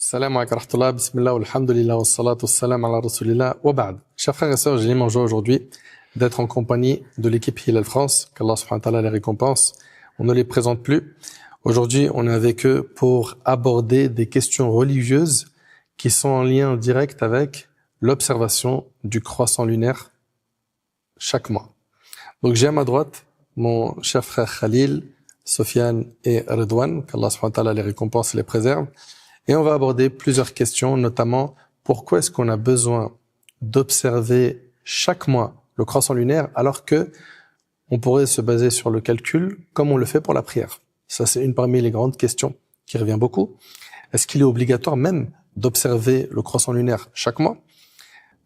Salam alaikum wa rahmatullah, bismillah, alhamdulillah, wa salatu wa salam ala rasulillah, wa ba'd. Chers frères et sœurs, j'ai l'immense joie aujourd'hui d'être en compagnie de l'équipe Hilal France, qu'Allah subhanahu wa ta'ala les récompense. On ne les présente plus. Aujourd'hui, on est avec eux pour aborder des questions religieuses qui sont en lien direct avec l'observation du croissant lunaire chaque mois. Donc j'ai à ma droite mon cher frère Khalil, Sofiane et Redouane, qu'Allah subhanahu wa ta'ala les récompense et les préserve. Et on va aborder plusieurs questions, notamment pourquoi est-ce qu'on a besoin d'observer chaque mois le croissant lunaire alors que on pourrait se baser sur le calcul comme on le fait pour la prière. Ça, c'est une parmi les grandes questions qui revient beaucoup. Est-ce qu'il est obligatoire même d'observer le croissant lunaire chaque mois?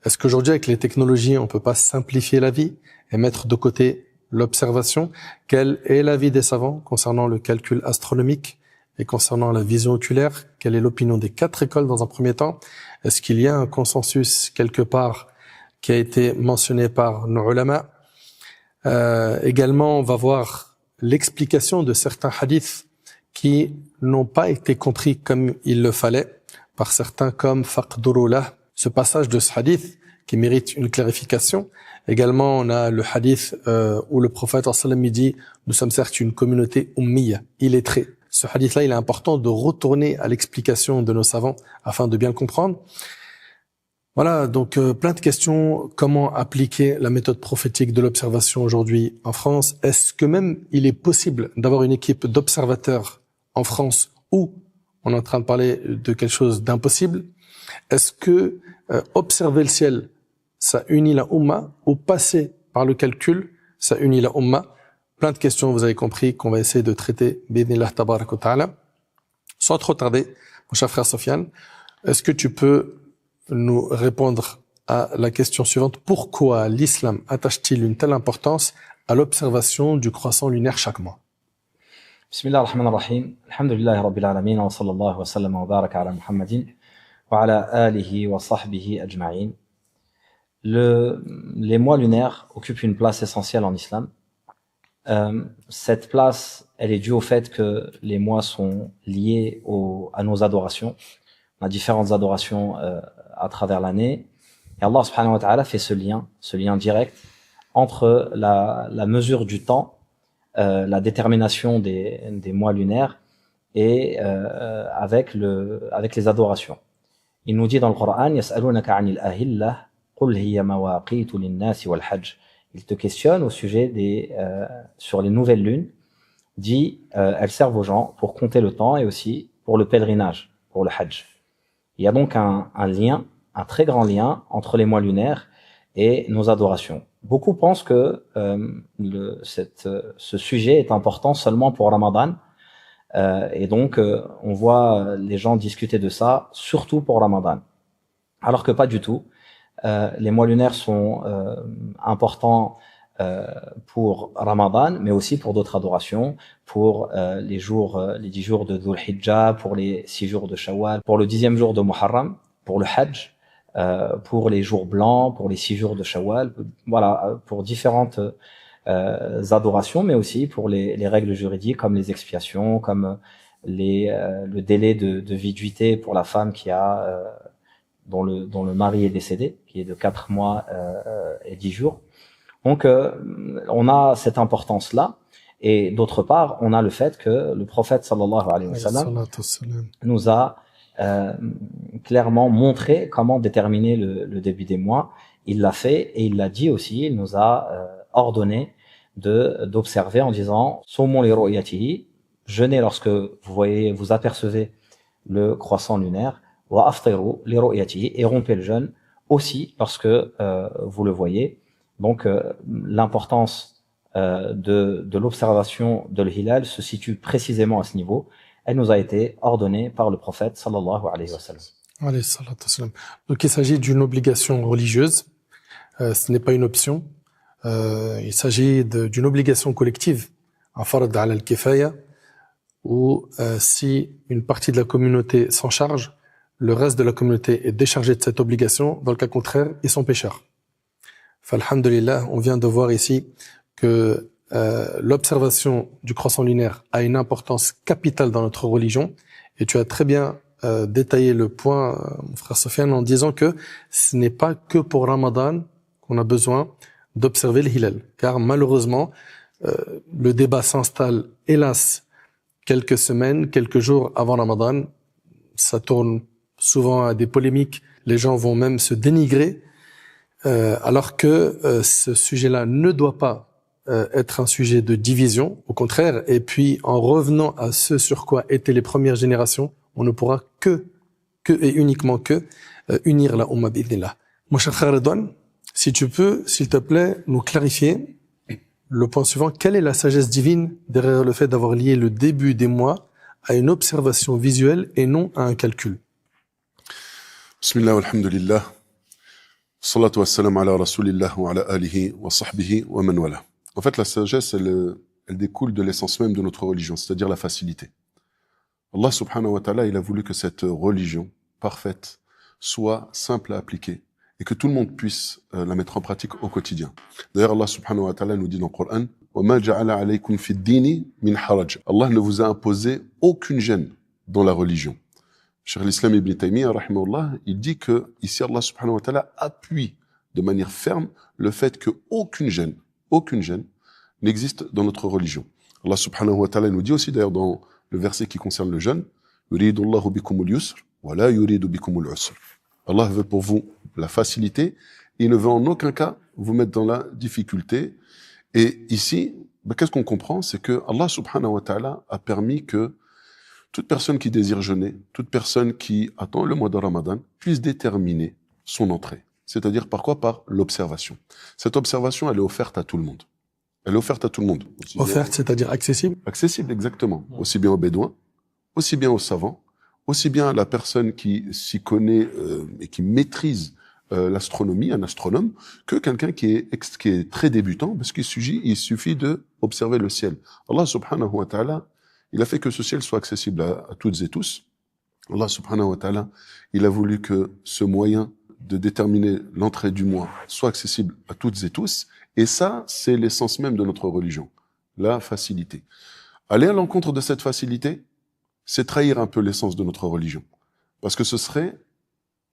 Est-ce qu'aujourd'hui, avec les technologies, on peut pas simplifier la vie et mettre de côté l'observation? Quel est l'avis des savants concernant le calcul astronomique et concernant la vision oculaire? Quelle est l'opinion des 4 écoles dans un premier temps? Est-ce qu'il y a un consensus quelque part qui a été mentionné par nos ulama? Également, on va voir l'explication de certains hadiths qui n'ont pas été compris comme il le fallait par certains comme faqdurulah. Ce passage de ce hadith qui mérite une clarification. Également, on a le hadith où le prophète sallallahu alayhi wa sallam dit « Nous sommes certes une communauté ummiya, illettrée ». Ce hadith-là, il est important de retourner à l'explication de nos savants afin de bien le comprendre. Voilà, donc plein de questions. Comment appliquer la méthode prophétique de l'observation aujourd'hui en France? Est-ce que même il est possible d'avoir une équipe d'observateurs en France ou on est en train de parler de quelque chose d'impossible? Est-ce que observer le ciel, ça unit la Ummah ou passer par le calcul, ça unit la Ummah? Plein de questions, vous avez compris, qu'on va essayer de traiter, bidnillah tabarak wa ta'ala. Sans trop tarder, mon cher frère Sofiane, est-ce que tu peux nous répondre à la question suivante? Pourquoi l'islam attache-t-il une telle importance à l'observation du croissant lunaire chaque mois? Bismillah ar-Rahman ar-Rahim. Alhamdulillahi Rabbil Alamin. Wa sallallahu wa sallam wa baraka ala Muhammadin wa ala alihi wa sahbihi ajma'in. Les mois lunaires occupent une place essentielle en islam. Cette place, elle est due au fait que les mois sont liés à nos adorations. On a différentes adorations à travers l'année. Et Allah subhanahu wa ta'ala fait ce lien direct entre la mesure du temps, la détermination des mois lunaires et avec les adorations. Il nous dit dans le Coran, yas'alunaka 'anil ahillah qul hiya mawaqitu lin-nasi wal hajj. Il te questionne au sujet sur les nouvelles lunes, dit elles servent aux gens pour compter le temps et aussi pour le pèlerinage, pour le hajj. Il y a donc un lien, un très grand lien entre les mois lunaires et nos adorations. Beaucoup pensent que ce sujet est important seulement pour Ramadan, et donc on voit les gens discuter de ça surtout pour Ramadan, alors que pas du tout. Les mois lunaires sont importants pour Ramadan, mais aussi pour d'autres adorations, pour les 10 jours de Dhul Hijjah, pour les 6 jours de Shawwal, pour le 10e jour de Muharram, pour le Hajj, pour les jours blancs, pour les 6 jours de Shawwal, voilà, pour différentes adorations, mais aussi pour les règles juridiques comme les expiations, comme le délai de viduité pour la femme dont le mari est décédé, qui est de 4 mois et 10 jours. Donc, on a cette importance-là. Et d'autre part, on a le fait que le prophète sallallahu alayhi wa sallam nous a clairement montré comment déterminer le début des mois. Il l'a fait et il l'a dit aussi. Il nous a ordonné d'observer en disant « Sumu li ru'yatihi » jeûnez lorsque vous apercevez le croissant lunaire. Wa aftiru li ru'yatihi, et rompez le jeûne aussi lorsque vous le voyez. Donc l'importance de l'observation de l'hilal se situe précisément à ce niveau. Elle nous a été ordonnée par le prophète sallallahu alayhi wa sallam. Donc il s'agit d'une obligation religieuse, ce n'est pas une option. Il s'agit d'une obligation collective, un fard ala al-kifaya, où si une partie de la communauté s'en charge, le reste de la communauté est déchargé de cette obligation. Dans le cas contraire, ils sont pécheurs. Alhamdulillah, on vient de voir ici que l'observation du croissant lunaire a une importance capitale dans notre religion. Et tu as très bien détaillé le point, mon frère Sofiane, en disant que ce n'est pas que pour Ramadan qu'on a besoin d'observer le hilal. Car malheureusement, le débat s'installe, hélas, quelques semaines, quelques jours avant Ramadan. Ça tourne souvent à des polémiques. Les gens vont même se dénigrer, alors que ce sujet-là ne doit pas être un sujet de division. Au contraire. Et puis, en revenant à ce sur quoi étaient les premières générations, on ne pourra que et uniquement que unir la Ummah bi'idhnillah. Mon cher frère Redouane, si tu peux, s'il te plaît, nous clarifier le point suivant. Quelle est la sagesse divine derrière le fait d'avoir lié le début des mois à une observation visuelle et non à un calcul? Bismillah walhamdulillah. Salatu wassalam ala rasulillah wa ala alihi wa sahbihi wa man wala. En fait, la sagesse, elle découle de l'essence même de notre religion, c'est-à-dire la facilité. Allah subhanahu wa ta'ala, il a voulu que cette religion parfaite soit simple à appliquer et que tout le monde puisse la mettre en pratique au quotidien. D'ailleurs, Allah subhanahu wa ta'ala nous dit dans le Coran, وَمَا جَعَلَ عَلَيْكُمْ فِي الدِّينِ مِنْ حَرَجٍ. Allah ne vous a imposé aucune gêne dans la religion. Cheikh l'Islam Ibn Taymiyyah, rahimahullah, il dit que ici Allah subhanahu wa ta'ala appuie de manière ferme le fait que aucune gêne n'existe dans notre religion. Allah subhanahu wa ta'ala nous dit aussi d'ailleurs dans le verset qui concerne le jeûne, يُرِيدُ اللَّهُ بِكُمُ الْيُسْرَ وَلَا يُرِيدُ بِكُمُ الْعُسْرَ. Allah veut pour vous la facilité, il ne veut en aucun cas vous mettre dans la difficulté. Et ici, qu'est-ce qu'on comprend? C'est que Allah subhanahu wa ta'ala a permis que toute personne qui désire jeûner, toute personne qui attend le mois de Ramadan, puisse déterminer son entrée. C'est-à-dire par quoi? Par l'observation. Cette observation, elle est offerte à tout le monde. Elle est offerte à tout le monde. Offerte, c'est-à-dire accessible? Accessible, exactement. Aussi bien aux bédouins, aussi bien aux savants, aussi bien à la personne qui s'y connaît et qui maîtrise l'astronomie, un astronome, que quelqu'un qui est très débutant, parce qu'il suffit de observer le ciel. Allah subhanahu wa ta'ala, il a fait que ce ciel soit accessible à toutes et tous. Allah subhanahu wa ta'ala, il a voulu que ce moyen de déterminer l'entrée du mois soit accessible à toutes et tous. Et ça, c'est l'essence même de notre religion. La facilité. Aller à l'encontre de cette facilité, c'est trahir un peu l'essence de notre religion. Parce que ce serait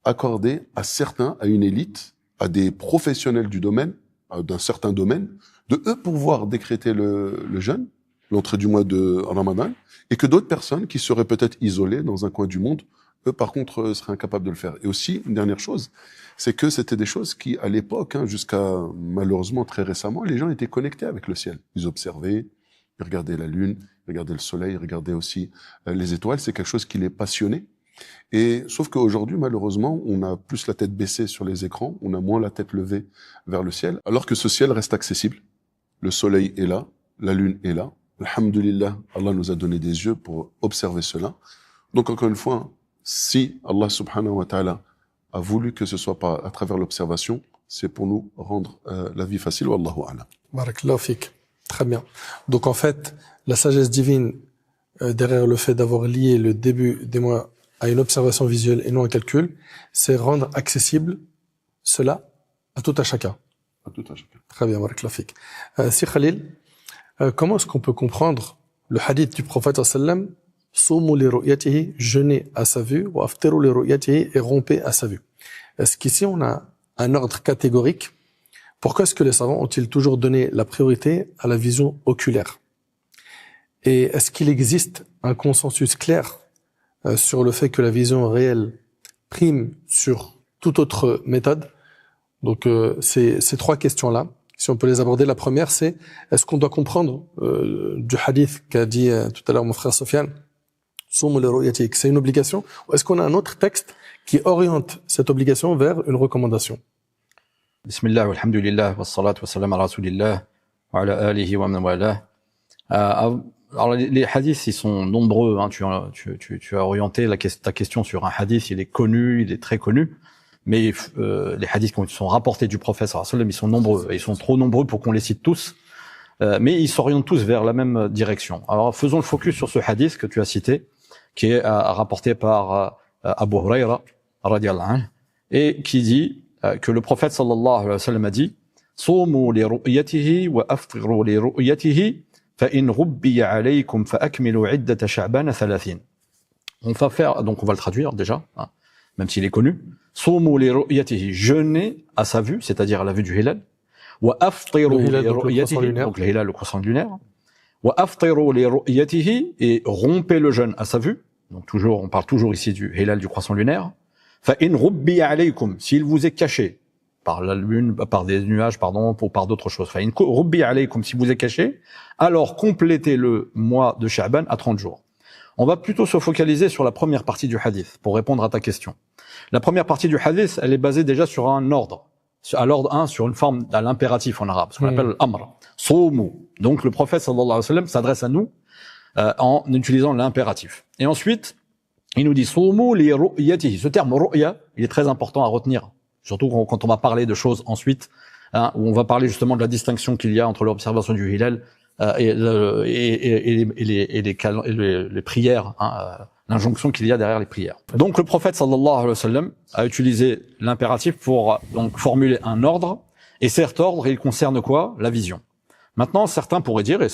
accordé à certains, à une élite, à des professionnels du domaine, d'un certain domaine, de eux pouvoir décréter le jeûne, l'entrée du mois de Ramadan, et que d'autres personnes qui seraient peut-être isolées dans un coin du monde, eux par contre seraient incapables de le faire. Et aussi, une dernière chose, c'est que c'était des choses qui, à l'époque, jusqu'à malheureusement très récemment, les gens étaient connectés avec le ciel. Ils observaient, ils regardaient la lune, ils regardaient le soleil, ils regardaient aussi les étoiles. C'est quelque chose qui les passionnait. Et sauf qu'aujourd'hui, malheureusement, on a plus la tête baissée sur les écrans, on a moins la tête levée vers le ciel, alors que ce ciel reste accessible. Le soleil est là, la lune est là. Alhamdulillah, Allah nous a donné des yeux pour observer cela. Donc encore une fois, si Allah subhanahu wa ta'ala a voulu que ce soit pas à travers l'observation, c'est pour nous rendre la vie facile. Wallahu a'lam. Barakallahu fik. Très bien. Donc en fait, la sagesse divine derrière le fait d'avoir lié le début des mois à une observation visuelle et non un calcul, c'est rendre accessible cela à tout à chacun. À tout à chacun. Très bien, barakallahu fik. Si Khalil, comment est-ce qu'on peut comprendre le hadith du prophète sallam, Soumu li ru'yatihi, jeûnez à sa vue, ou aftiru li ru'yatihi, et rompez à sa vue. Est-ce qu'ici on a un ordre catégorique? Pourquoi est-ce que les savants ont-ils toujours donné la priorité à la vision oculaire? Et est-ce qu'il existe un consensus clair sur le fait que la vision réelle prime sur toute autre méthode? Donc ces trois questions-là, si on peut les aborder, la première c'est, est-ce qu'on doit comprendre du hadith qu'a dit tout à l'heure mon frère Sofiane, c'est une obligation, ou est-ce qu'on a un autre texte qui oriente cette obligation vers une recommandation? Bismillah, walhamdulillah, wassalatu wassalam ala rasulillah, wa ala alihi wa man wala. Alors les hadiths, ils sont nombreux, hein. Tu as orienté ta question sur un hadith, il est connu, il est très connu, mais les hadiths qui sont rapportés du prophète sallallahu alayhi wa sallam, ils sont nombreux, et ils sont trop nombreux pour qu'on les cite tous, mais ils s'orientent tous vers la même direction. Alors faisons le focus sur ce hadith que tu as cité, qui est rapporté par Abu Huraira radiyallahu anhu, et qui dit que le prophète sallallahu alayhi wa sallam a dit Soumu li ru'yatihi wa aftiru li ru'yatihi fa in rubbiya alaykum fa akmilu iddata sha'ban 30. On va faire, donc on va le traduire déjà, hein, même s'il est connu. Sumu li ru'yatihi, jeûnez à sa vue, c'est-à-dire à la vue du hilal. Wa aftiru li ru'yatihi, donc le hilal, le croissant lunaire. Wa aftiru li ru'yatihi, et rompez le jeûne à sa vue. Donc toujours, on parle toujours ici du hilal, du croissant lunaire. Fa in rubbiya alaykum, s'il vous est caché par la lune, par des nuages, pardon, ou par d'autres choses. Fa in rubbiya alaykum, s'il vous est caché, alors complétez le mois de Sha'ban à 30 jours. On va plutôt se focaliser sur la première partie du hadith pour répondre à ta question. La première partie du hadith, elle est basée déjà sur un ordre. À l'ordre 1, sur une forme à l'impératif en arabe, ce qu'on appelle l'amr. Soumu. Donc le prophète sallallahu alayhi wa sallam s'adresse à nous en utilisant l'impératif. Et ensuite, il nous dit Soumu li ru'yatihi. Ce terme ru'ya, il est très important à retenir, surtout quand on va parler de choses ensuite, hein, où on va parler justement de la distinction qu'il y a entre l'observation du hilal et les prières, hein, l'injonction qu'il y a derrière les prières. Donc le prophète sallallahu alayhi wa sallam a utilisé l'impératif pour donc formuler un ordre, et cet ordre, il concerne quoi? La vision. Maintenant, certains pourraient dire, et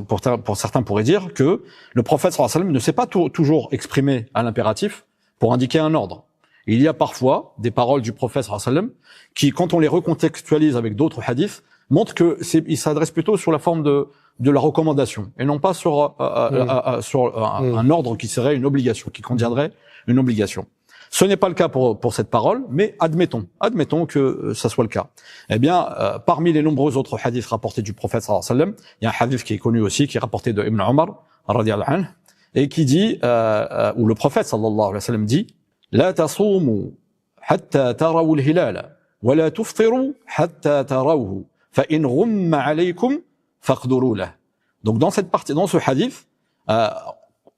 pour certains pourraient dire que le prophète sallallahu alayhi wa sallam ne s'est pas toujours exprimé à l'impératif pour indiquer un ordre. Il y a parfois des paroles du prophète sallallahu alayhi wa sallam qui, quand on les recontextualise avec d'autres hadiths, montrent que il s'adresse plutôt sur la forme de la recommandation et non pas sur un ordre qui serait une obligation, qui contiendrait une obligation. Ce n'est pas le cas pour cette parole, mais admettons que ça soit le cas. Eh bien, parmi les nombreux autres hadiths rapportés du prophète sallallahu alayhi wa sallam, il y a un hadith qui est connu aussi, qui est rapporté de Ibn Umar radiyallahu anhu, et qui dit, où le prophète sallallahu alayhi wa sallam dit, la tasumu hatta tarawu al-hilala wa la tuftiru hatta tarawhu fa in ghumma alaykum faqduru lahu. Donc dans cette partie, dans ce hadith,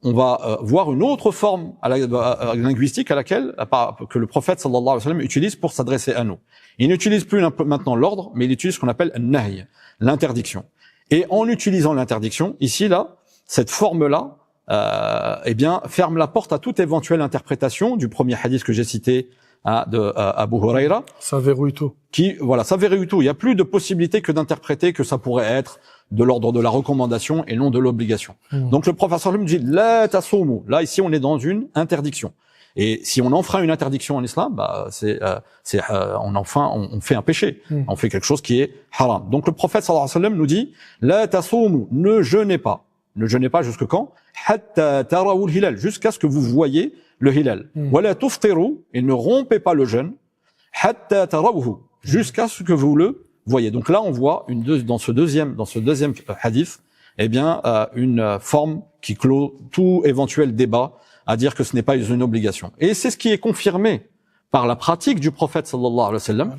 on va voir une autre forme linguistique à laquelle que le prophète sallallahu alayhi wa sallam utilise pour s'adresser à nous. Il n'utilise plus maintenant l'ordre, mais il utilise ce qu'on appelle an-nahy, l'interdiction. Et en utilisant l'interdiction, ici là, cette forme-là, eh bien, ferme la porte à toute éventuelle interprétation du premier hadith que j'ai cité de Abu Huraira. Ça verrouille tout. Ça verrouille tout. Il n'y a plus de possibilité que d'interpréter que ça pourrait être de l'ordre de la recommandation et non de l'obligation. Donc le professeur lui dit la tasumu. Là ici on est dans une interdiction. Et si on enfreint une interdiction en islam, bah on fait un péché. On fait quelque chose qui est haram. Donc le prophète sallallahu alayhi wa sallam nous dit la tasumu, ne jeûnez pas. Ne jeûnez pas jusque quand? Hatta tarawu al-hilal, jusqu'à ce que vous voyez le hilal. Wala tuftiru, et ne rompez pas le jeûne. Hatta tarawhu, jusqu'à ce que vous le voyez. Donc là, on voit dans ce deuxième hadith, eh bien, une forme qui clôt tout éventuel débat à dire que ce n'est pas une obligation. Et c'est ce qui est confirmé par la pratique du prophète sallallahu alayhi wa sallam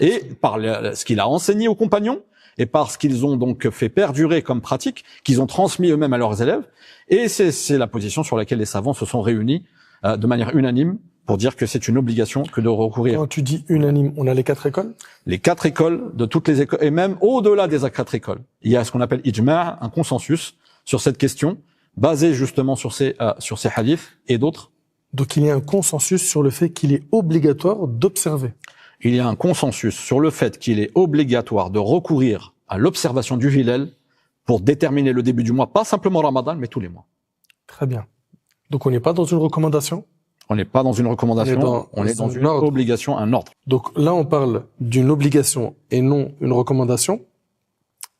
et par ce qu'il a enseigné aux compagnons et par ce qu'ils ont donc fait perdurer comme pratique, qu'ils ont transmis eux-mêmes à leurs élèves. Et c'est la position sur laquelle les savants se sont réunis de manière unanime pour dire que c'est une obligation que de recourir. Quand tu dis unanime, on a les 4 écoles? Les 4 écoles, de toutes les écoles, et même au-delà des 4 écoles. Il y a ce qu'on appelle ijma', un consensus sur cette question, basé justement sur ces hadiths et d'autres. Donc il y a un consensus sur le fait qu'il est obligatoire d'observer. Il y a un consensus sur le fait qu'il est obligatoire de recourir à l'observation du hilal pour déterminer le début du mois, pas simplement Ramadan, mais tous les mois. Très bien. Donc on n'est pas dans une recommandation? On n'est pas dans une recommandation, on est dans une obligation, un ordre. Donc là, on parle d'une obligation et non une recommandation.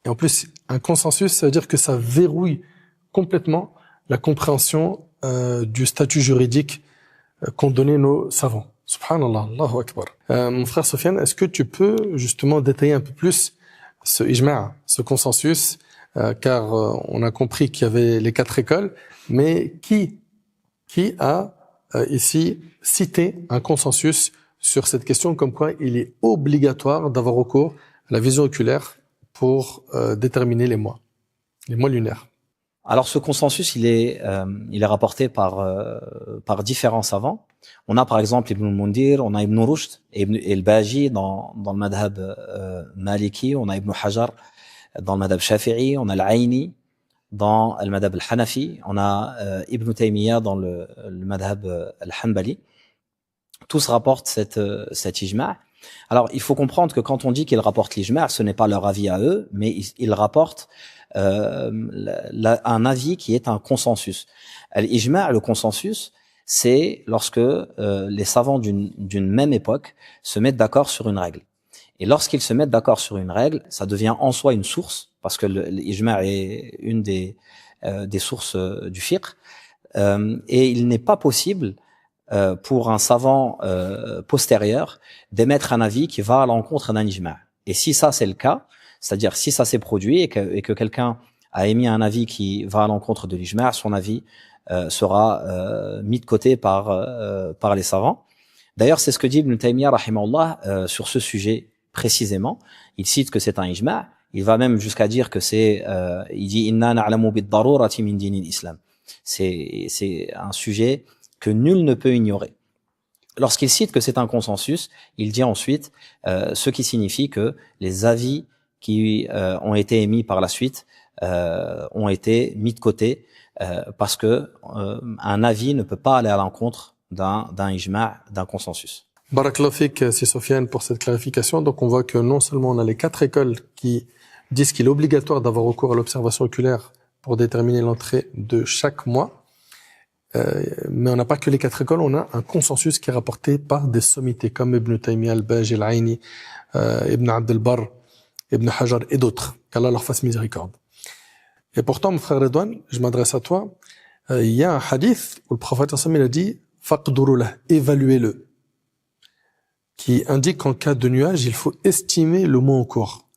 Et en plus, un consensus, ça veut dire que ça verrouille complètement la compréhension du statut juridique qu'ont donné nos savants. Subhanallah, Allahu Akbar. Mon frère Sofiane, est-ce que tu peux justement détailler un peu plus ce ijma', ce consensus, car on a compris qu'il y avait les 4 écoles, mais qui a ici cité un consensus sur cette question comme quoi il est obligatoire d'avoir recours à la vision oculaire pour déterminer les mois lunaires? Alors ce consensus, il est rapporté par différents savants. On a par exemple Ibn al-Mundhir, on a Ibn Rushd et al-Baji dans le madhab maliki, on a Ibn Hajar dans le madhab shafi'i, on a al-Aini dans le madhab al-Hanafi, on a Ibn Taymiyyah dans le madhab al-Hanbali. Tous rapportent cet ijma'. Alors, il faut comprendre que quand on dit qu'ils rapportent l'ijma', ce n'est pas leur avis à eux, mais ils rapportent un avis qui est un consensus. L'ijma', le consensus, c'est lorsque les savants d'une même époque se mettent d'accord sur une règle. Et lorsqu'ils se mettent d'accord sur une règle, ça devient en soi une source, parce que l'ijma' est une des sources du fiqh. Et il n'est pas possible pour un savant postérieur d'émettre un avis qui va à l'encontre d'un ijma'. Et si ça c'est le cas, c'est-à-dire si ça s'est produit et que quelqu'un a émis un avis qui va à l'encontre de l'ijma', son avis sera mis de côté par les savants. D'ailleurs, c'est ce que dit Ibn Taymiyyah rahimahullah sur ce sujet précisément. Il cite que c'est un ijma'. Il va même jusqu'à dire que il dit inna na'lamu bid-darurati min dinil islam. C'est un sujet que nul ne peut ignorer. Lorsqu'il cite que c'est un consensus, il dit ensuite ce qui signifie que les avis qui ont été émis par la suite ont été mis de côté parce que un avis ne peut pas aller à l'encontre d'un ijma', d'un consensus. Barakallahu fik, c'est Sofiane, pour cette clarification. Donc on voit que non seulement on a les 4 écoles qui disent qu'il est obligatoire d'avoir recours à l'observation oculaire pour déterminer l'entrée de chaque mois, mais on n'a pas que les 4 écoles, on a un consensus qui est rapporté par des sommités comme Ibn Taymiyyah, Al-Baji, Al-Aini, Ibn Abd al-Barr, Ibn Hajar et d'autres, qu'Allah leur fasse miséricorde. Et pourtant, mon frère Redouane, je m'adresse à toi, il y a un hadith où le prophète sallallahu alayhi wa sallam a dit « Faqduru lah », évaluez-le, qui indique qu'en cas de nuage, il faut estimer le mois en cours.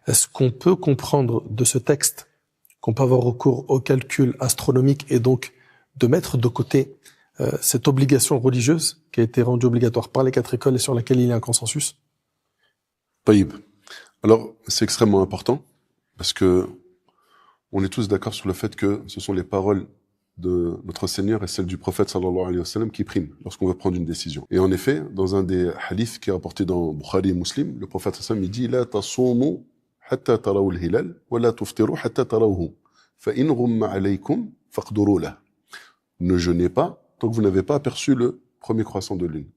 Est-ce qu'on peut comprendre de ce texte qu'on peut avoir recours au calcul astronomique et donc de mettre de côté cette obligation religieuse qui a été rendue obligatoire par les 4 écoles et sur laquelle il y a un consensus? Taïb. Alors, c'est extrêmement important parce que on est tous d'accord sur le fait que ce sont les paroles de notre Seigneur et celles du prophète sallallahu alayhi wa sallam qui priment lorsqu'on veut prendre une décision. Et en effet, dans un des hadiths qui est rapporté dans Bukhari et Muslim, le prophète sallallahu alayhi wa sallam dit « La tasumu hatta taraw al-hilal wa la tuftiru hatta tarawhu fa in ghumma alaykum faqduru lah » Ne jeûnez pas tant que vous n'avez pas aperçu le premier croissant de lune.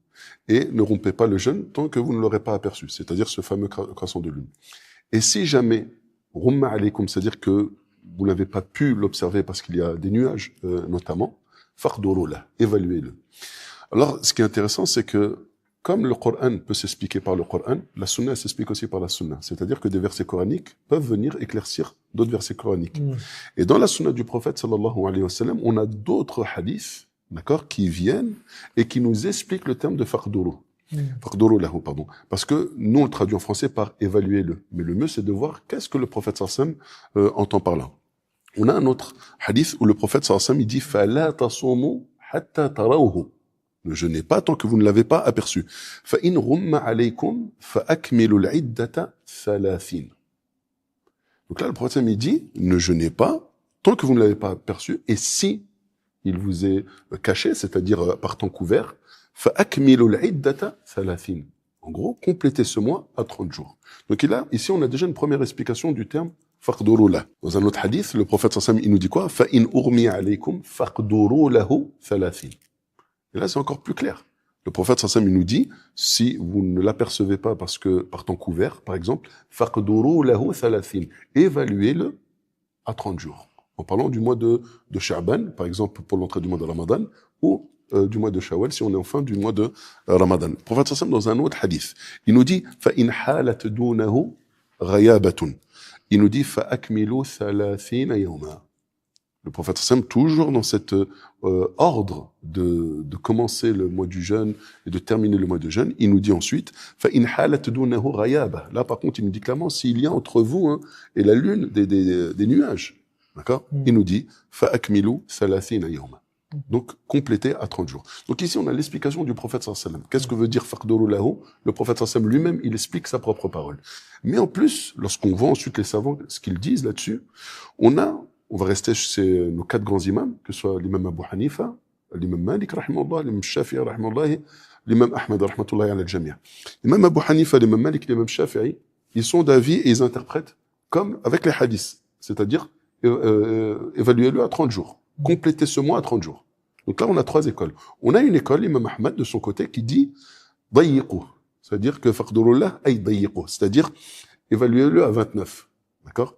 Et ne rompez pas le jeûne tant que vous ne l'aurez pas aperçu, c'est-à-dire ce fameux croissant de lune. Et si jamais ghumma alaykum, c'est-à-dire que vous n'avez pas pu l'observer parce qu'il y a des nuages, notamment, faqduru lah, évaluez-le. Alors, ce qui est intéressant, c'est que comme le Coran peut s'expliquer par le Coran, la Sunna s'explique aussi par la Sunna. C'est-à-dire que des versets coraniques peuvent venir éclaircir d'autres versets coraniques. Et dans la Sunna du prophète, sallallahu alayhi wa sallam, on a d'autres hadiths, d'accord, qui viennent et qui nous expliquent le terme de faqduru. Faqduru lahu, pardon. Parce que nous, on le traduit en français par évaluez-le. Mais le mieux, c'est de voir qu'est-ce que le prophète sallallahu alayhi wa sallam entend par là. On a un autre hadith où le prophète sallallahu alayhi wa sallam, il dit fala tasumu hatta tarawhu. Ne jeûnez pas tant que vous ne l'avez pas aperçu. Fa in ghumma alaykum fa akmilu al-iddata thalathin. Donc là, le prophète il dit ne jeûnez pas tant que vous ne l'avez pas aperçu. Et si il vous est caché, c'est-à-dire par temps couvert, fa akmilu al-iddata thalathin. En gros, complétez ce mois à 30 jours. Donc ici, on a déjà une première explication du terme faqduru lah. Dans un autre hadith, le prophète sallallahu alayhi wa sallam, il nous dit quoi? Fa in ughmiya alaykum faqduru lahu thalathin. Et là, c'est encore plus clair. Le prophète sallallahu alayhi wa sallam, il nous dit, si vous ne l'apercevez pas parce que par temps couvert, par exemple, faqduru lahu thalathin. Évaluez-le à 30 jours. En parlant du mois de Sha'ban, par exemple, pour l'entrée du mois de Ramadan, ou du mois de Shawwal, si on est en fin du mois de Ramadan. Le prophète sallallahu alayhi wa sallam, dans un autre hadith, il nous dit, fa in halat dunahu ghayabatun. Il nous dit, fa akmilu thalathina yawma. Le prophète sallam, toujours dans cet ordre de commencer le mois du jeûne et de terminer le mois de jeûne, il nous dit ensuite, fa in halat dunahu ghayaba. Là, par contre, il nous dit clairement, s'il y a entre vous et la lune des nuages, d'accord? Il nous dit, fa akmilu thalathina yawma. Donc, complété à 30 jours. Donc ici, on a l'explication du prophète sallallahu alayhi wa sallam. Qu'est-ce que veut dire faqduru lahu? Le prophète sallallahu alayhi wa sallam lui-même, il explique sa propre parole. Mais en plus, lorsqu'on voit ensuite les savants, ce qu'ils disent là-dessus, on va rester chez nos 4 grands imams, que ce soit l'imam Abu Hanifa, l'imam Malik, rahimahullah, l'imam Shafi'i, rahimahullah, l'imam Ahmed, rahmatullahi ala al-jami'. L'imam Abu Hanifa, l'imam Malik, l'imam Shafi'i, ils sont d'avis et ils interprètent comme avec les hadiths. C'est-à-dire, évaluez-le à 30 jours. Complétez ce mois à 30 jours. Donc là, on a 3 écoles. On a une école, l'imam Ahmed, de son côté, qui dit, dayiqu. C'est-à-dire que faqdurullah ay dayiqu, c'est-à-dire évaluez-le à 29. D'accord?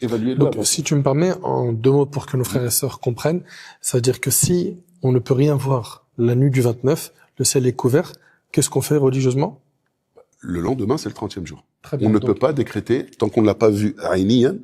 Évaluez-le à Donc, 29. si tu me permets, en 2 mots pour que nos frères et sœurs comprennent, ça veut dire que si on ne peut rien voir la nuit du 29, le ciel est couvert, qu'est-ce qu'on fait religieusement? Le lendemain, c'est le 30e jour. Très bien. On ne Donc, peut pas décréter tant qu'on ne l'a pas vu aïniyan.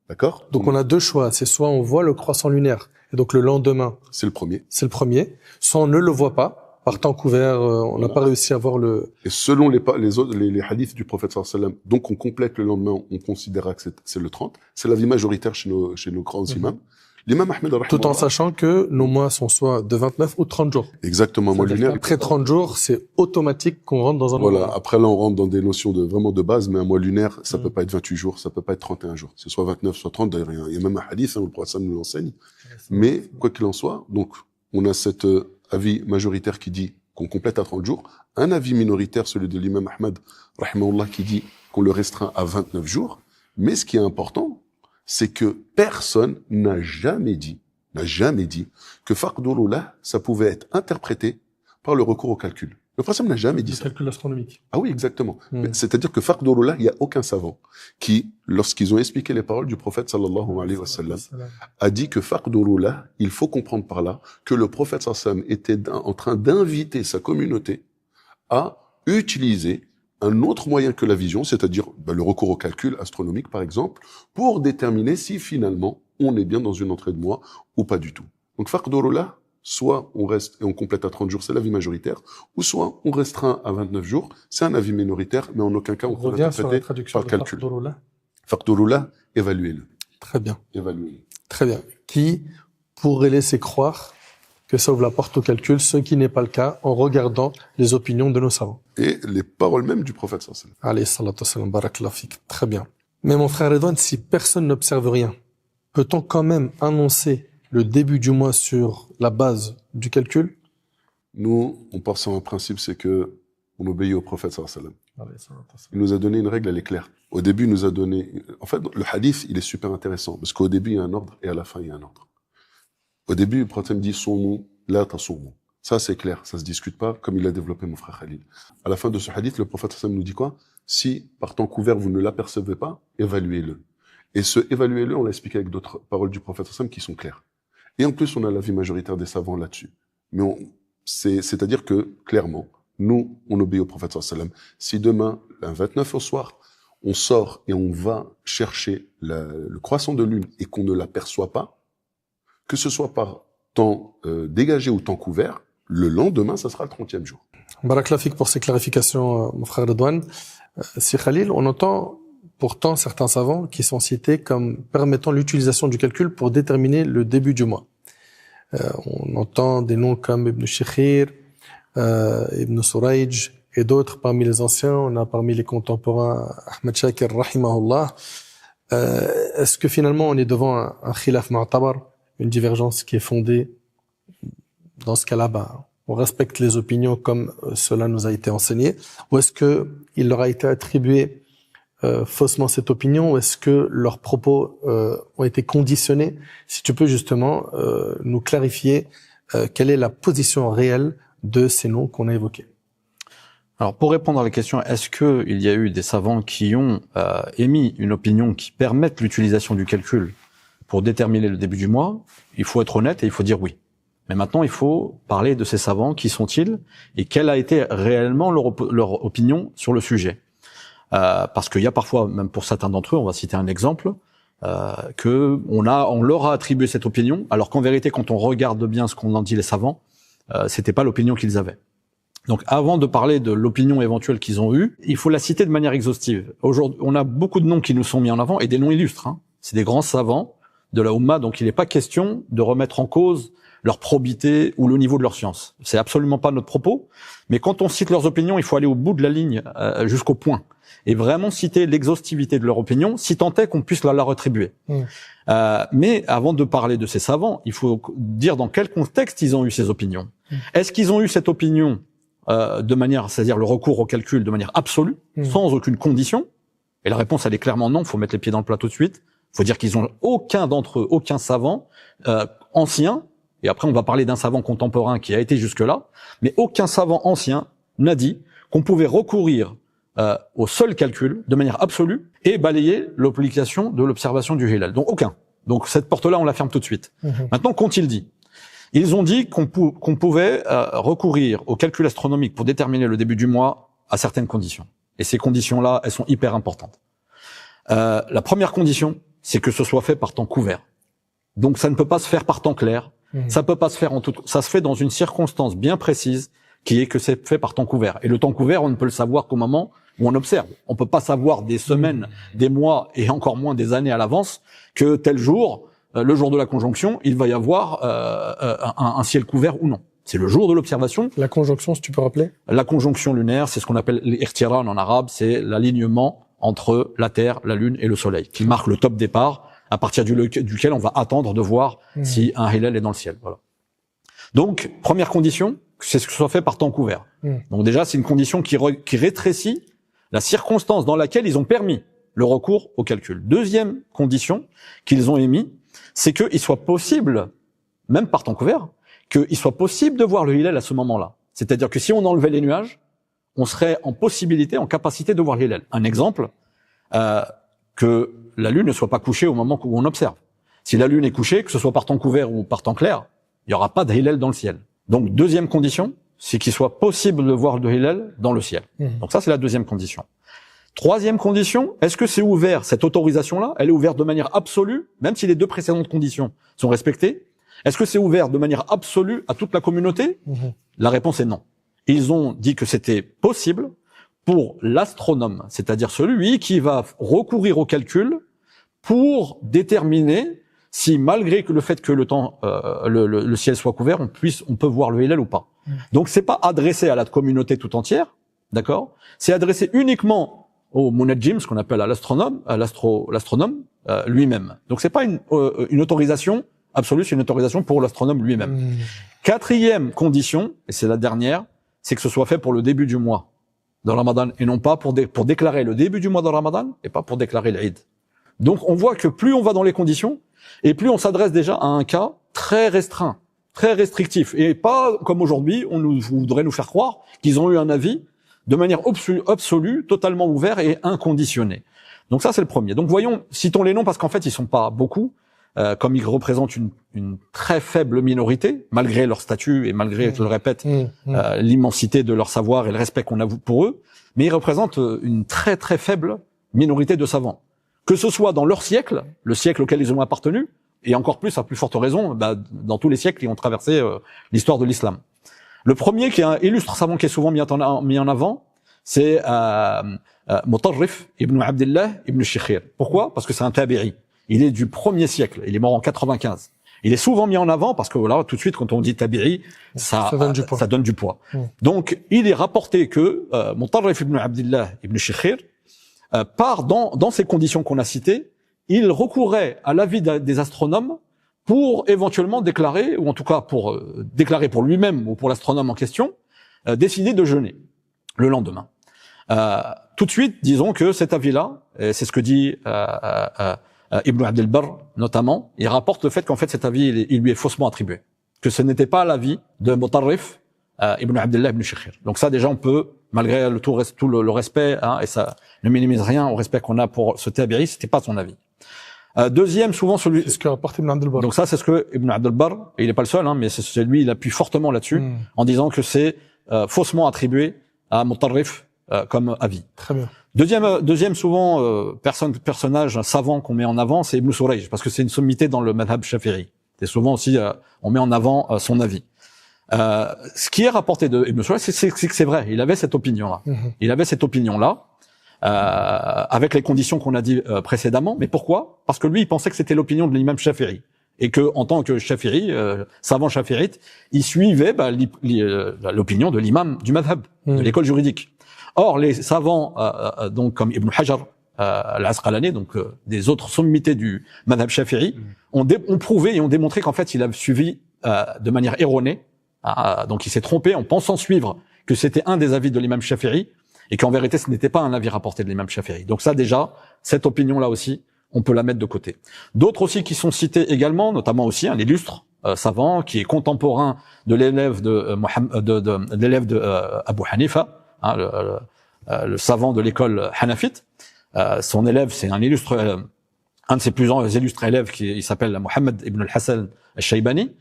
D'accord? donc on a 2 choix. C'est soit on voit le croissant lunaire, et donc le lendemain, C'est le premier. c'est le premier, soit on ne le voit pas, par temps couvert, on n'a pas réussi à voir le... Et selon les hadiths du prophète sallallahu alayhi wa sallam, donc on complète le lendemain, on considérera que c'est le 30. C'est l'avis majoritaire chez nos grands imams. L'imam Ahmed, Tout en sachant que nos mois sont soit de 29 ou 30 jours. exactement, mois lunaire. Après 30 jours, c'est automatique qu'on rentre dans un Voilà. mois. Après là, on rentre dans des notions vraiment de base, mais un mois lunaire, ça peut pas être 28 jours, ça peut pas être 31 jours. C'est soit 29, soit 30. D'ailleurs, il y a même un hadith, où le prophète nous l'enseigne. Mais, quoi qu'il en soit, donc, on a cet avis majoritaire qui dit qu'on complète à 30 jours. Un avis minoritaire, celui de l'imam Ahmed, rahimahullah, qui dit qu'on le restreint à 29 jours. Mais ce qui est important, c'est que personne n'a jamais dit que faqdurullah, ça pouvait être interprété par le recours au calcul. Le prophète n'a jamais dit Le ça. calcul astronomique. Ah oui, exactement. C'est-à-dire que faqdurullah, il y a aucun savant qui, lorsqu'ils ont expliqué les paroles du prophète sallallahu alayhi wa sallam, a dit que faqdurullah, il faut comprendre par là que le prophète sallallahu alayhi wa sallam était en train d'inviter sa communauté à utiliser un autre moyen que la vision, c'est-à-dire le recours au calcul astronomique, par exemple, pour déterminer si finalement on est bien dans une entrée de mois ou pas du tout. Donc faqdurullah, soit on reste et on complète à 30 jours, c'est l'avis majoritaire, ou soit on restreint à 29 jours, c'est un avis minoritaire, mais en aucun cas on On peut revient sur la l'interpréter traduction par de calcul. Faqdurullah. Faqdurullah, évaluez-le. Très bien. Évaluez-le. Très bien. Qui pourrait laisser croire que ça ouvre la porte au calcul, ce qui n'est pas le cas en regardant les opinions de nos savants. Et les paroles même du prophète sallallahu alayhi wa sallam. Alayhi salatu wassalam, barakallahu fik. Très bien. Mais mon frère Redouane, si personne n'observe rien, peut-on quand même annoncer le début du mois sur la base du calcul? Nous, on part sur un principe, c'est que on obéit au prophète sallallahu alayhi wa sallam. Alayhi salatu wassalam. Il nous a donné une règle, elle est claire. Au début, il nous a donné... En fait, le hadith, il est super intéressant, parce qu'au début, il y a un ordre, et à la fin, il y a un ordre. Au début, le prophète dit « Soumou, la tasoumu ». Ça, c'est clair, ça se discute pas, comme il a développé mon frère Khalil. À la fin de ce hadith, le prophète sallam nous dit quoi? Si, par temps couvert, vous ne l'apercevez pas, évaluez-le. Et ce évaluez-le, on l'a expliqué avec d'autres paroles du prophète sallam qui sont claires. Et en plus, on a l'avis majoritaire des savants là-dessus. Mais c'est-à-dire que, clairement, nous, on obéit au prophète sallam. Si demain, un 29 au soir, on sort et on va chercher le croissant de lune et qu'on ne l'aperçoit pas, que ce soit par temps dégagé ou temps couvert, le lendemain, ça sera le 30e jour. Barakallahu fik pour ces clarifications, mon frère Redouane. Si Khalil, on entend pourtant certains savants qui sont cités comme permettant l'utilisation du calcul pour déterminer le début du mois. On entend des noms comme Ibn Shikhir, Ibn Surayj et d'autres parmi les anciens. On a parmi les contemporains Ahmed Shakir, rahimahullah. Est-ce que finalement on est devant un khilaf mu'tabar, une divergence qui est fondée? Dans ce cas-là, on respecte les opinions comme cela nous a été enseigné, ou est-ce que il leur a été attribué faussement cette opinion, ou est-ce que leurs propos ont été conditionnés? Si tu peux justement nous clarifier quelle est la position réelle de ces noms qu'on a évoqués. Alors, pour répondre à la question, est-ce que il y a eu des savants qui ont émis une opinion qui permette l'utilisation du calcul pour déterminer le début du mois? Il faut être honnête et il faut dire oui. Mais maintenant, il faut parler de ces savants. Qui sont-ils et quelle a été réellement leur opinion sur le sujet? Parce qu'il y a parfois, même pour certains d'entre eux, on va citer un exemple, que on leur a attribué cette opinion, alors qu'en vérité, quand on regarde bien ce qu'on en dit les savants, c'était pas l'opinion qu'ils avaient. Donc, avant de parler de l'opinion éventuelle qu'ils ont eue, il faut la citer de manière exhaustive. Aujourd'hui, on a beaucoup de noms qui nous sont mis en avant et des noms illustres. C'est des grands savants de la Oumma, donc il n'est pas question de remettre en cause leur probité ou le niveau de leur science. C'est absolument pas notre propos. Mais quand on cite leurs opinions, il faut aller au bout de la ligne, jusqu'au point, et vraiment citer l'exhaustivité de leur opinion, si tant est qu'on puisse la rétribuer. Mais avant de parler de ces savants, il faut dire dans quel contexte ils ont eu ces opinions. Est-ce qu'ils ont eu cette opinion de manière, c'est-à-dire le recours au calcul de manière absolue, sans aucune condition? Et la réponse, elle est clairement non. Il faut mettre les pieds dans le plat tout de suite. Il faut dire qu'ils ont aucun d'entre eux, aucun savant ancien. Et après, on va parler d'un savant contemporain qui a été jusque-là, mais aucun savant ancien n'a dit qu'on pouvait recourir au seul calcul de manière absolue et balayer l'obligation de l'observation du hilal. Donc aucun. Donc cette porte-là, on la ferme tout de suite. Maintenant, qu'ont-ils dit? Ils ont dit qu'on pouvait recourir au calcul astronomique pour déterminer le début du mois à certaines conditions. Et ces conditions-là, elles sont hyper importantes. La première condition, c'est que ce soit fait par temps couvert. Donc ça ne peut pas se faire par temps clair. Ça peut pas se faire ça se fait dans une circonstance bien précise, qui est que c'est fait par temps couvert. Et le temps couvert, on ne peut le savoir qu'au moment où on observe. On peut pas savoir des semaines, des mois et encore moins des années à l'avance que tel jour, le jour de la conjonction, il va y avoir un ciel couvert ou non. C'est le jour de l'observation. La conjonction, si tu peux rappeler? La conjonction lunaire, c'est ce qu'on appelle l'irtiran en arabe, c'est l'alignement entre la Terre, la Lune et le Soleil, qui marque le top départ, à partir duquel on va attendre de voir si un hilal est dans le ciel. Voilà. Donc, première condition, c'est ce que ce soit fait par temps couvert. Donc déjà, c'est une condition qui rétrécit la circonstance dans laquelle ils ont permis le recours au calcul. Deuxième condition qu'ils ont émis, c'est qu'il soit possible, même par temps couvert, qu'il soit possible de voir le hilal à ce moment-là. C'est-à-dire que si on enlevait les nuages, on serait en capacité de voir le hilal. Un exemple, que la lune ne soit pas couchée au moment où on observe. Si la lune est couchée, que ce soit par temps couvert ou par temps clair, il n'y aura pas de hilal dans le ciel. Donc deuxième condition, c'est qu'il soit possible de voir le hilal dans le ciel. Donc ça, c'est la deuxième condition. Troisième condition, est-ce que c'est ouvert, cette autorisation-là, elle est ouverte de manière absolue, même si les deux précédentes conditions sont respectées? Est-ce que c'est ouvert de manière absolue à toute la communauté? La réponse est non. Ils ont dit que c'était possible pour l'astronome, c'est-à-dire celui qui va recourir au calcul pour déterminer si, malgré le fait que le ciel soit couvert, on peut voir le hilal ou pas. Donc c'est pas adressé à la communauté tout entière, d'accord? C'est adressé uniquement au munajjim, ce qu'on appelle à l'astronome, lui-même. Donc c'est pas une autorisation absolue, c'est une autorisation pour l'astronome lui-même. Quatrième condition, et c'est la dernière, c'est que ce soit fait pour le début du mois de Ramadan et non pas pour déclarer le début du mois de Ramadan et pas pour déclarer l'Eid. Donc on voit que plus on va dans les conditions et plus on s'adresse déjà à un cas très restreint, très restrictif et pas comme aujourd'hui on voudrait nous faire croire qu'ils ont eu un avis de manière absolue, totalement ouvert et inconditionné. Donc ça c'est le premier. Donc voyons, citons les noms parce qu'en fait ils sont pas beaucoup. Comme ils représentent une très faible minorité, malgré leur statut et malgré, je le répète, l'immensité de leur savoir et le respect qu'on a pour eux, mais ils représentent une très très faible minorité de savants. Que ce soit dans leur siècle, le siècle auquel ils ont appartenu, et encore plus, à plus forte raison, dans tous les siècles qui ont traversé l'histoire de l'islam. Le premier, qui est un illustre savant qui est souvent mis en avant, c'est Mutarrif ibn Abdullah ibn Shikhir. Pourquoi? Parce que c'est un tabi'i. Il est du 1er siècle. Il est mort en 95. Il est souvent mis en avant parce que voilà, tout de suite, quand on dit tabi'i, ça donne du poids. Donc, il est rapporté que Mutarrif ibn Abdullah ibn Shikhir part dans ces conditions qu'on a citées. Il recourait à l'avis des astronomes pour éventuellement déclarer, ou en tout cas pour déclarer pour lui-même ou pour l'astronome en question, décider de jeûner le lendemain. Tout de suite, disons que cet avis-là, c'est ce que dit Ibn Abd al-Barr, notamment, il rapporte le fait qu'en fait cet avis, il lui est faussement attribué. Que ce n'était pas l'avis de Mutarrif Ibn Abdullah ibn Shikhir. Donc ça, déjà, on peut, malgré tout le respect, et ça ne minimise rien au respect qu'on a pour ce tabi'i, c'était pas son avis. Deuxième, souvent celui... C'est ce que rapporte Ibn Abd al-Barr. Donc ça, c'est ce que Ibn Abd al-Barr, et il est pas le seul, mais c'est lui, il appuie fortement là-dessus, en disant que c'est faussement attribué à Mutarrif comme avis. Très bien. Deuxième souvent personnage savant qu'on met en avant, c'est Ibn Surayj, parce que c'est une sommité dans le madhab shafi'i. C'est souvent aussi on met en avant son avis. Ce qui est rapporté de Ibn Surayj, c'est que c'est vrai, il avait cette opinion-là. Il avait cette opinion-là avec les conditions qu'on a dit précédemment. Mais pourquoi? Parce que lui, il pensait que c'était l'opinion de l'imam Shafi'i et que en tant que Shafi'i, savant shafi'ite, il suivait l'opinion de l'imam du madhab, de l'école juridique. Or, les savants, donc comme Ibn Hajar al-Asqalani, donc des autres sommités du madhab shafi'i, ont prouvé et ont démontré qu'en fait, il a suivi de manière erronée. Donc, il s'est trompé en pensant suivre que c'était un des avis de l'imam shafi'i et qu'en vérité, ce n'était pas un avis rapporté de l'imam shafi'i. Donc ça, déjà, cette opinion-là aussi, on peut la mettre de côté. D'autres aussi qui sont cités également, notamment aussi un illustre savant qui est contemporain de l'élève de Abu Hanifa, hein, le savant de l'école hanafite. Son élève, c'est un de ses plus illustres élèves il s'appelle Mohammed ibn al-Hassan al-Shaybani,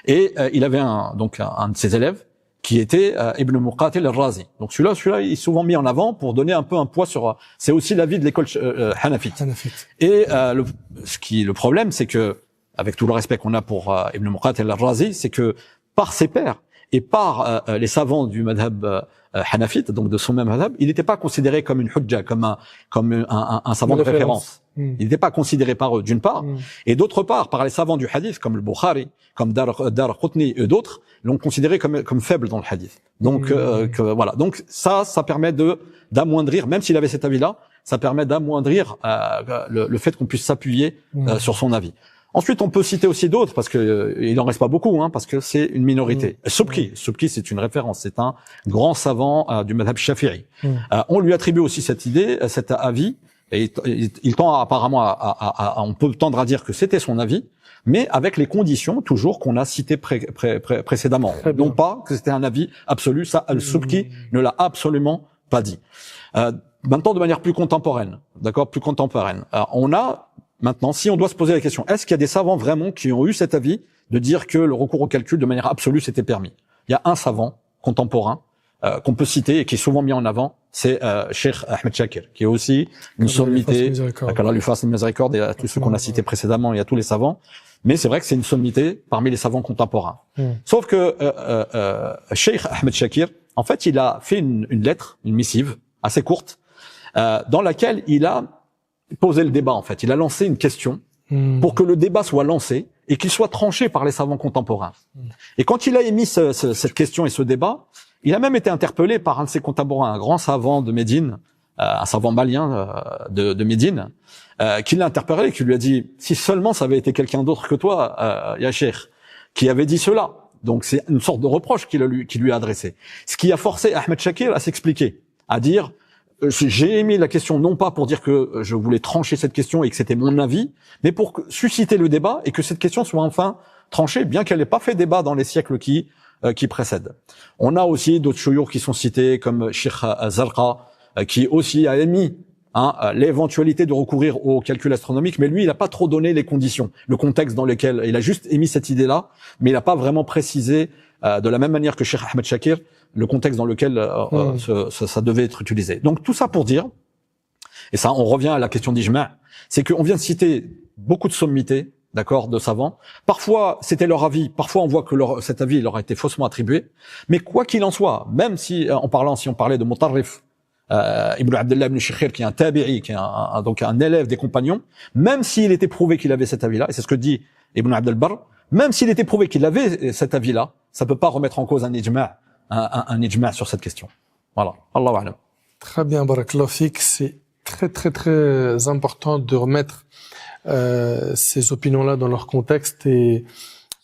et il avait un de ses élèves qui était Ibn Muqatil al-Razi. Donc celui-là il est souvent mis en avant pour donner un peu un poids sur. C'est aussi l'avis de l'école hanafite. Et le problème, c'est que, avec tout le respect qu'on a pour Ibn Muqatil al-Razi, c'est que par ses pairs et par les savants du madhab hanafite, donc de son même madhab, il n'était pas considéré comme une hujja, comme un savant de référence. Il n'était pas considéré par eux, d'une part, et d'autre part, par les savants du hadith, comme le Bukhari, comme Dar Qutni et d'autres, l'ont considéré comme faible dans le hadith. Donc voilà. Donc ça permet d'amoindrir, même s'il avait cet avis-là, ça permet d'amoindrir le fait qu'on puisse s'appuyer sur son avis. Ensuite, on peut citer aussi d'autres, parce que il en reste pas beaucoup, parce que c'est une minorité. Subki, c'est une référence, c'est un grand savant du madhab shafi'i. On lui attribue aussi cette idée, cet avis, et il tend apparemment on peut tendre à dire que c'était son avis, mais avec les conditions toujours qu'on a citées précédemment. Non pas que c'était un avis absolu, ça Al-Subki ne l'a absolument pas dit. Maintenant, de manière plus contemporaine, d'accord, on a maintenant, si on doit se poser la question, est-ce qu'il y a des savants vraiment qui ont eu cet avis de dire que le recours au calcul de manière absolue c'était permis? Il y a un savant contemporain qu'on peut citer et qui est souvent mis en avant, c'est Cheikh Ahmed Shakir, qui est aussi une sommité, qu'Allah lui fasse une miséricorde, et à tous ceux qu'on a cités précédemment et à tous les savants. Mais c'est vrai que c'est une sommité parmi les savants contemporains. Sauf que Cheikh Ahmed Shakir, en fait, il a fait une lettre, une missive assez courte, dans laquelle il a posé le débat. En fait, il a lancé une question pour que le débat soit lancé et qu'il soit tranché par les savants contemporains. Et quand il a émis cette question et ce débat, il a même été interpellé par un de ses contemporains, un grand savant de Médine, un savant malien de Médine, qui l'a interpellé et qui lui a dit « Si seulement ça avait été quelqu'un d'autre que toi, ya Cheikh, qui avait dit cela. » Donc c'est une sorte de reproche qui lui a adressé. Ce qui a forcé Ahmed Shakir à s'expliquer, à dire j'ai émis la question non pas pour dire que je voulais trancher cette question et que c'était mon avis, mais pour susciter le débat et que cette question soit enfin tranchée, bien qu'elle n'ait pas fait débat dans les siècles qui précèdent. On a aussi d'autres chouyours qui sont cités, comme Cheikh Zarqa, qui aussi a émis l'éventualité de recourir au calcul astronomique, mais lui, il n'a pas trop donné les conditions, le contexte dans lequel il a juste émis cette idée-là, mais il n'a pas vraiment précisé, de la même manière que Cheikh Ahmed Shakir, le contexte dans lequel ça devait être utilisé. Donc tout ça pour dire, et ça on revient à la question d'Ijma', c'est qu'on vient de citer beaucoup de sommités, d'accord, de savants. Parfois c'était leur avis, parfois on voit que cet avis leur a été faussement attribué, mais quoi qu'il en soit, même si on parlait de Mutarrif, Ibn Abdullah ibn Shikhir, qui est un tabi'i, qui est donc un élève des compagnons, même s'il était prouvé qu'il avait cet avis-là, et c'est ce que dit Ibn Abd al-Barr, même s'il était prouvé qu'il avait cet avis-là, ça peut pas remettre en cause un ijma' sur cette question. Voilà. Allahu a'lam. Très bien, barakallahu fik. C'est très très très important de remettre ces opinions-là dans leur contexte et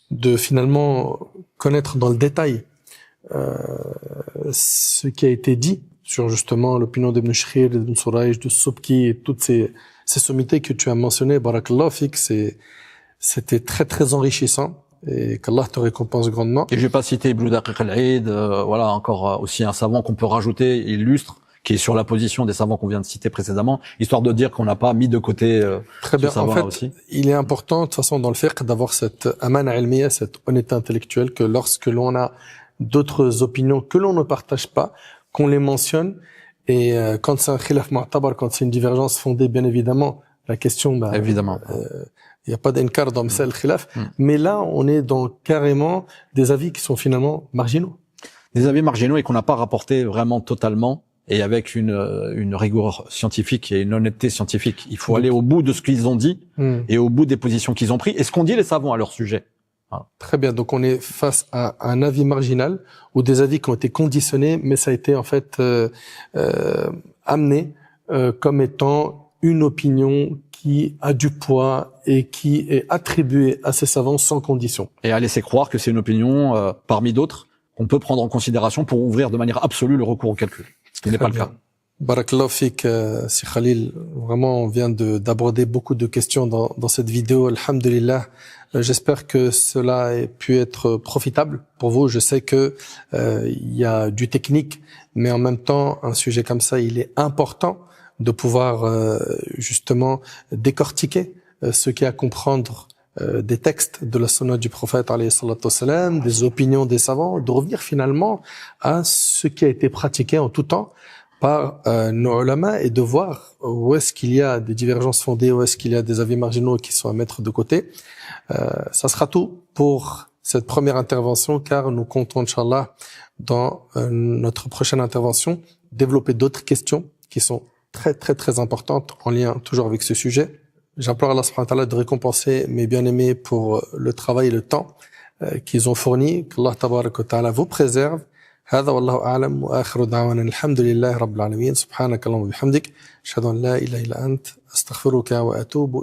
de finalement connaître dans le détail ce qui a été dit sur justement l'opinion d'Ibn Shikhir, d'Ibn Surayj, de Subki et toutes ces sommités que tu as mentionnées. Barakallahu fik, c'était très très enrichissant. Et qu'Allah te récompense grandement. Et je vais pas citer Ibn Daqiq al-Eid, voilà, encore aussi un savant qu'on peut rajouter, illustre, qui est sur la position des savants qu'on vient de citer précédemment, histoire de dire qu'on n'a pas mis de côté très bien. En fait, aussi. Il est important, de toute façon, dans le fiqh, d'avoir cette amana ilmiya, cette honnêteté intellectuelle, que lorsque l'on a d'autres opinions que l'on ne partage pas, qu'on les mentionne, et quand c'est un khilaf mu'tabar, quand c'est une divergence fondée, bien évidemment, la question, évidemment. Il n'y a pas d'inkar dans le khilaf, mais là, on est dans carrément des avis qui sont finalement marginaux. Des avis marginaux et qu'on n'a pas rapporté vraiment totalement et avec une rigueur scientifique et une honnêteté scientifique. Il faut aller au bout de ce qu'ils ont dit et au bout des positions qu'ils ont pris et ce qu'ont dit les savants à leur sujet. Voilà. Très bien. Donc, on est face à un avis marginal ou des avis qui ont été conditionnés, mais ça a été en fait amené comme étant une opinion qui a du poids et qui est attribuée à ces savants sans condition. Et à laisser croire que c'est une opinion parmi d'autres qu'on peut prendre en considération pour ouvrir de manière absolue le recours au calcul. Ce qui n'est pas le cas. Barakallahu fik, si Khalil. Vraiment, on vient d'aborder beaucoup de questions dans cette vidéo. Alhamdulillah. J'espère que cela ait pu être profitable pour vous. Je sais que il y a du technique, mais en même temps, un sujet comme ça, il est important de pouvoir justement décortiquer ce qu'il y a à comprendre des textes de la sunna du prophète alayhi salatu wassalam, des opinions des savants, de revenir finalement à ce qui a été pratiqué en tout temps par nos ulama et de voir où est-ce qu'il y a des divergences fondées, où est-ce qu'il y a des avis marginaux qui sont à mettre de côté. Ça sera tout pour cette première intervention, car nous comptons, Inch'Allah, dans notre prochaine intervention, développer d'autres questions qui sont très, très, très importantes en lien toujours avec ce sujet. J'implore Allah subhanahu wa ta'ala de récompenser mes bien-aimés pour le travail et le temps qu'ils ont fourni. Qu'Allah tabarak wa ta'ala vous préserve. هذا والله أعلم وآخر دعوانا الحمد لله رب العالمين سبحانك اللهم وبحمدك أشهد أن لا إله إلا أنت أستغفرك وأتوب